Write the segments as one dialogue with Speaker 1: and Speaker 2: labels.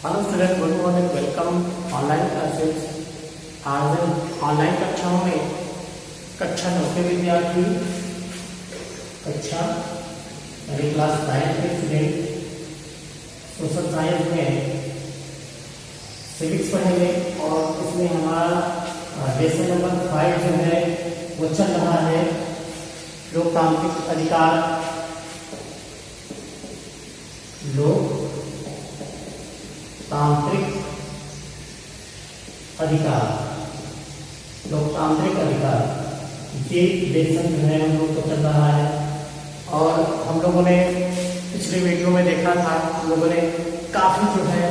Speaker 1: Hello student, good morning, welcome online classes. आज online कक्षाओं में कक्षा 9 के विद्यार्थी कक्षा यानी क्लास 9 के स्टूडेंट सोशल साइंस में सिविक्स पढ़ेंगे और इसमें हमारा लेसन नंबर 5 जो है वो चल रहा है लोकतांत्रिक अधिकार। लोकतांत्रिक अधिकार ये लेसन जो है हम लोग को चल रहा है। और हम लोगों ने पिछले वीडियो में देखा था, हम लोगों ने काफी जो है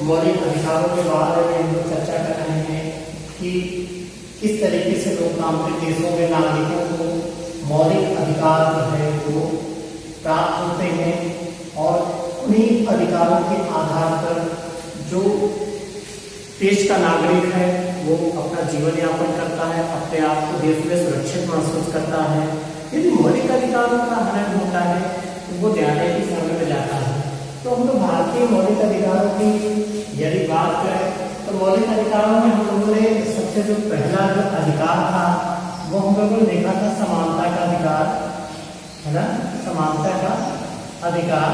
Speaker 1: मौलिक अधिकारों के बारे में हम लोग चर्चा कर रहे हैं कि किस तरीके से लोकतांत्रिक देशों में नागरिकों को मौलिक अधिकार जो है वो प्राप्त होते हैं और उन्हीं अधिकारों के आधार पर जो देश का नागरिक है वो अपना जीवन यापन करता है, अपने आप को देश में सुरक्षित महसूस करता है। यदि मौलिक अधिकारों का हनन होता है तो वो न्यायालय की शरण में जाता है। तो हम लोग भारतीय मौलिक अधिकारों की यदि बात करें तो मौलिक अधिकारों में हम लोगों ने सबसे जो पहला जो अधिकार था वो हम लोगों ने देखा था समानता का अधिकार, है ना, समानता का अधिकार।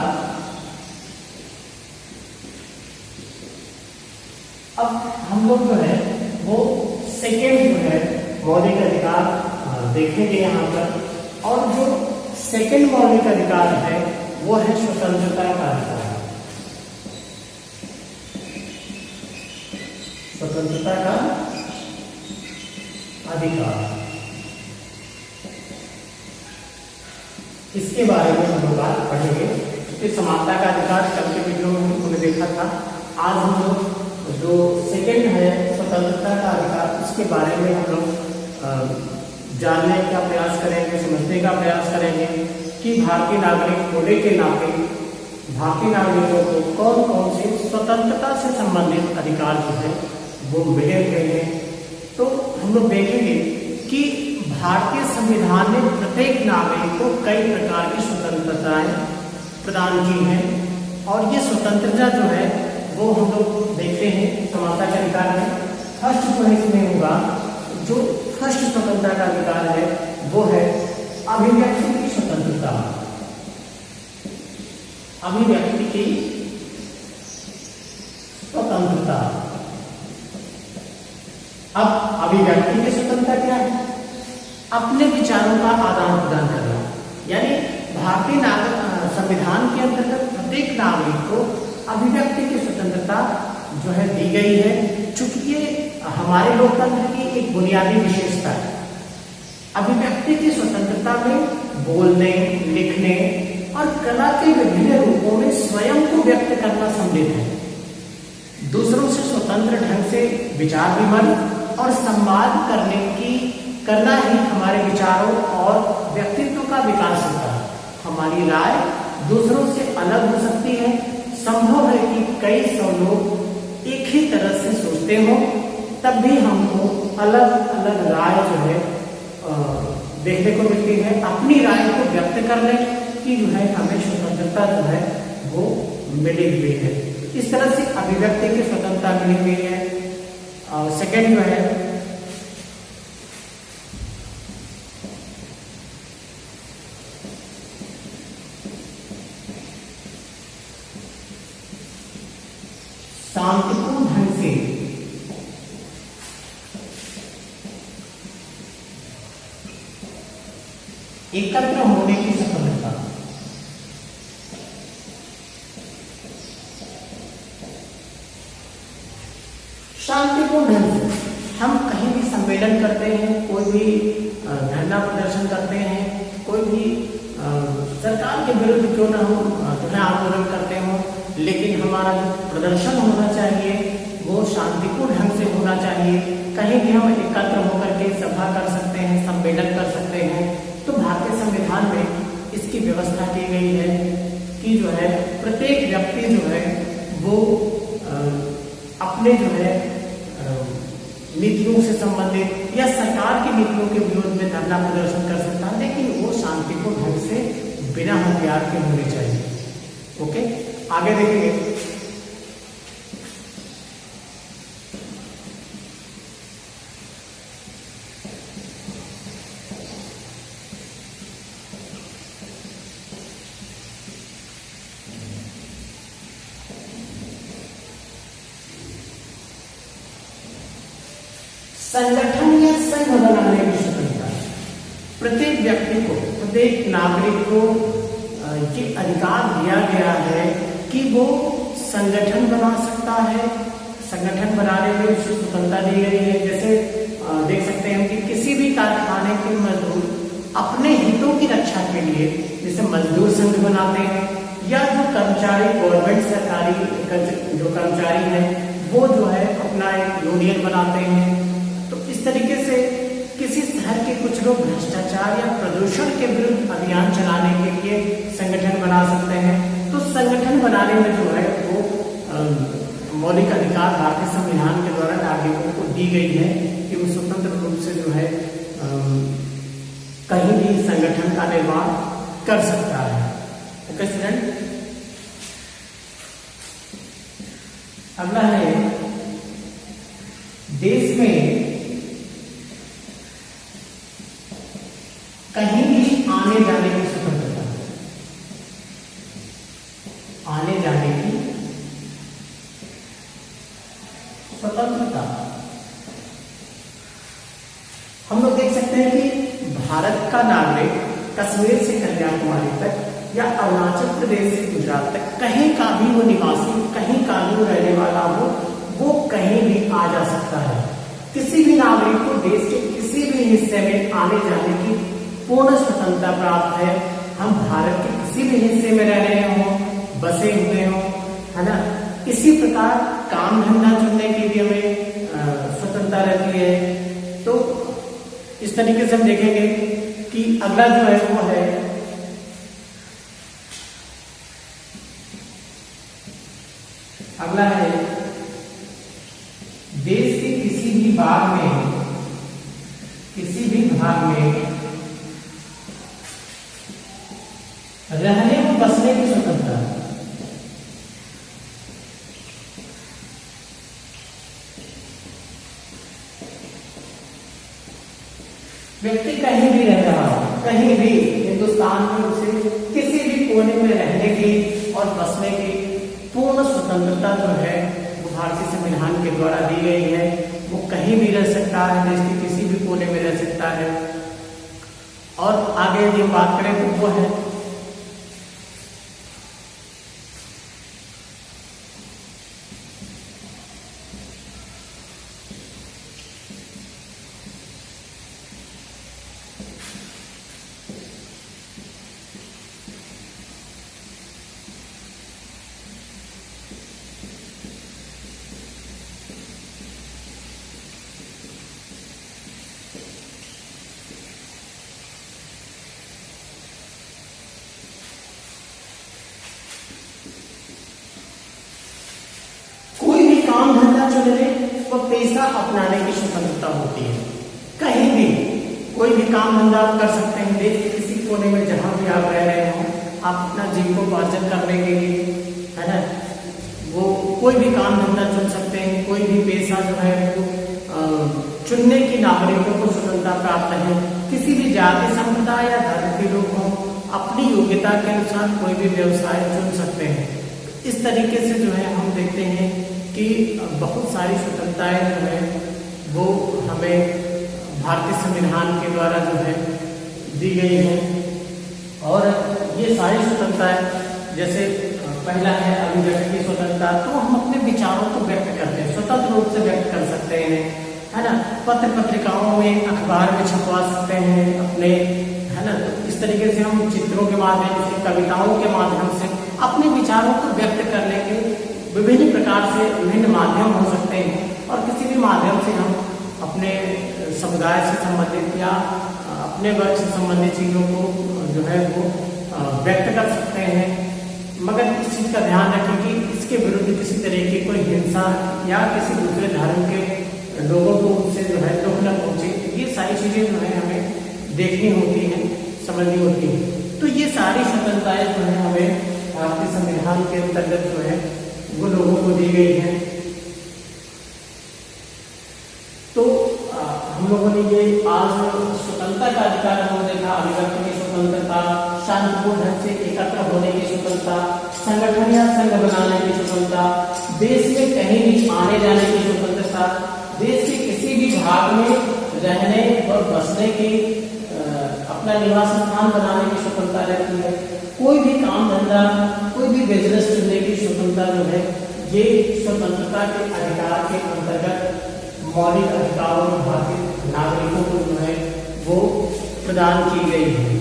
Speaker 1: अब हम लोग जो है वो सेकेंड जो है मौलिक अधिकार देखेंगे यहाँ पर। और जो सेकेंड मौलिक अधिकार है वो है स्वतंत्रता का अधिकार। स्वतंत्रता का अधिकार, इसके बारे में हम लोग बात पढ़ेंगे। क्योंकि समानता का अधिकार कल के वीडियो में हमने देखा था। आज हम लोग जो सेकेंड है स्वतंत्रता का अधिकार, उसके बारे में हम लोग जानने का प्रयास करेंगे, समझने का प्रयास करेंगे कि भारतीय नागरिक होने के नाते भारतीय नागरिकों को कौन कौन से स्वतंत्रता से संबंधित अधिकार जो है वो मिले हुए हैं। तो हम लोग देखेंगे कि भारतीय संविधान ने प्रत्येक नागरिक को कई प्रकार की स्वतंत्रताएं प्रदान की हैं और ये स्वतंत्रता जो है वो हम लोग देखते हैं समानता के अधिकार में। फर्स्ट जो है इसमें होगा, जो फर्स्ट स्वतंत्रता का अधिकार है वो है अभिव्यक्ति की स्वतंत्रता। अभिव्यक्ति की स्वतंत्रता। अब अभिव्यक्ति की स्वतंत्रता क्या है? अपने विचारों का आदान प्रदान करना। यानी भारतीय संविधान के अंतर्गत प्रत्येक नागरिक को अभिव्यक्ति की स्वतंत्रता जो है दी गई है। चूंकि ये हमारे लोकतंत्र की एक बुनियादी विशेषता है। अभिव्यक्ति की स्वतंत्रता में बोलने, लिखने और कला के विभिन्न रूपों में स्वयं को व्यक्त करना सम्मिलित है। दूसरों से स्वतंत्र ढंग से विचार विमर्श और संवाद करना ही हमारे विचारों और व्यक्तित्व का विकास होता है। हमारी राय दूसरों से अलग हो सकती है। संभव है कि कई सौ लोग एक ही तरह से सोचते हो, तब भी हमको अलग अलग राय जो है देखने को मिलती है। अपनी राय को व्यक्त करने की जो है हमें स्वतंत्रता जो है वो मिली हुई है। इस तरह से अभिव्यक्ति की स्वतंत्रता मिली हुई है। सेकेंड जो है शांतिपूर्ण ढंग से एकत्र होने की स्वतंत्रता। शांतिपूर्ण ढंग से हम कहीं भी सम्मेलन करते हैं, कोई भी धरना प्रदर्शन करते हैं, कोई भी सरकार के विरुद्ध क्यों ना हो जो है आंदोलन करते हो, लेकिन हमारा जो प्रदर्शन होना चाहिए वो शांतिपूर्ण ढंग से होना चाहिए। कहीं भी हम एकत्र होकर के सभा कर सकते हैं, सम्मेलन कर सकते हैं। तो भारतीय संविधान में इसकी व्यवस्था की गई है कि जो है प्रत्येक व्यक्ति जो है वो अपने जो है नीतियों से संबंधित या सरकार की नीतियों के विरोध में धरना प्रदर्शन कर सकता है, लेकिन वो शांतिपूर्ण ढंग से बिना हथियार के होने चाहिए। ओके, आगे देखेंगे संगठन या संघ बनाने की स्वतंत्रता। प्रत्येक व्यक्ति को, प्रत्येक नागरिक को ये अधिकार दिया गया है कि वो संगठन बना सकता है। संगठन बनाने में उसे स्वतंत्रता दी गई है। जैसे देख सकते हैं कि किसी भी कारखाने के मजदूर अपने हितों की रक्षा के लिए जैसे मजदूर संघ बनाते हैं, या जो कर्मचारी गवर्नमेंट सरकारी जो कर्मचारी हैं वो जो है अपना एक यूनियन बनाते हैं। तो इस तरीके से किसी शहर के कुछ लोग भ्रष्टाचार या प्रदूषण के विरुद्ध अभियान चलाने के लिए संगठन बना सकते हैं। तो संगठन बनाने में जो है वो मौलिक अधिकार भारतीय संविधान के द्वारा नागरिकों को दी गई है कि वो स्वतंत्र रूप से जो है कहीं भी संगठन का निर्माण कर सकता है। ओके स्टूडेंट, अगला है देश में कहीं भी आने जाने की स्वतंत्रता। आने जाने की स्वतंत्रता। हम लोग देख सकते हैं कि भारत का नागरिक कश्मीर से कन्याकुमारी तक या अरुणाचल प्रदेश से गुजरात तक कहीं का भी वो निवासी, कहीं का भी वो रहने वाला हो, वो कहीं भी आ जा सकता है। किसी भी नागरिक को देश के किसी भी हिस्से में आने जाने की पूर्ण स्वतंत्रता प्राप्त है। हम भारत के किसी भी हिस्से में रह रहे हों, बसे हुए हों, है ना। इसी प्रकार काम धंधा चुनने की भी हमें स्वतंत्रता रहती है। तो इस तरीके से हम देखेंगे कि अगला जो है वो है देश के किसी भी भाग में रहने और बसने की स्वतंत्रता। व्यक्ति कहीं भी रह रहा हो, कहीं भी हिंदुस्तान में उसे किसी भी कोने में रहने की और बसने की पूर्ण स्वतंत्रता जो है वो भारतीय संविधान के द्वारा दी गई है। वो कहीं भी रह सकता है, देश के किसी भी कोने में रह सकता है। और आगे यदि हम बात करें तो वो है काम धंधा चुनने व पेशा अपनाने की स्वतंत्रता होती है। कहीं भी कोई भी काम धंधा आप कर सकते हैं, देश के किसी कोने में जहां भी आप रह रहे हो, आप अपना जीविकोपार्जन करने के लिए, है ना, वो कोई भी काम धंधा चुन सकते हैं। कोई भी पेशा जो है वो चुनने की नागरिकों को स्वतंत्रता प्राप्त है। किसी भी जाति, संप्रदाय या धर्म के लोग हों, अपनी योग्यता के अनुसार कोई भी व्यवसाय चुन सकते हैं। इस तरीके से जो है हम देखते हैं कि बहुत सारी स्वतंत्रताएं जो है वो हमें भारतीय संविधान के द्वारा जो है दी गई है। और ये सारी स्वतंत्रताएं, जैसे पहला है अभिव्यक्ति की स्वतंत्रता, तो हम अपने विचारों को व्यक्त करते हैं, स्वतंत्र रूप से व्यक्त कर सकते हैं, है ना। पत्र पत्रिकाओं में, अखबार में छपवा सकते हैं अपने, है ना। इस तरीके से हम चित्रों के माध्यम से, कविताओं के माध्यम से अपने विचारों को व्यक्त करने के विभिन्न प्रकार से विभिन्न माध्यम हो सकते हैं। और किसी भी माध्यम से हम अपने समुदाय से संबंधित या अपने वर्ग से संबंधित चीजों को जो है वो व्यक्त कर सकते हैं। मगर इस चीज का ध्यान रखें कि इसके विरुद्ध किसी तरह की कोई हिंसा या किसी दूसरे धर्म के लोगों को उससे जो है दुख न पहुंचे। ये सारी चीजें जो है हमें देखनी होती हैं, समझनी होती है। तो ये सारी स्वतंत्रताएं जो है हमें भारतीय संविधान के अंतर्गत जो है वो लोगों को दी गई है। तो हम लोगों ने ये आज स्वतंत्रता का अधिकार हमने देखा, अभिव्यक्ति की स्वतंत्रता, शांतिपूर्ण ढंग से एकत्र होने की स्वतंत्रता, संगठन या संघ बनाने की स्वतंत्रता, देश में कहीं भी आने जाने की स्वतंत्रता, देश के किसी किसी भी भाग में रहने और बसने की अपना निवास स्थान बनाने की स्वतंत्रता रहती है। कोई भी काम धंधा, कोई भी बिजनेस चुनने की स्वतंत्रता जो है, ये स्वतंत्रता के अधिकार के अंतर्गत मौलिक अधिकारों में भारतीय नागरिकों को जो है वो प्रदान की गई है।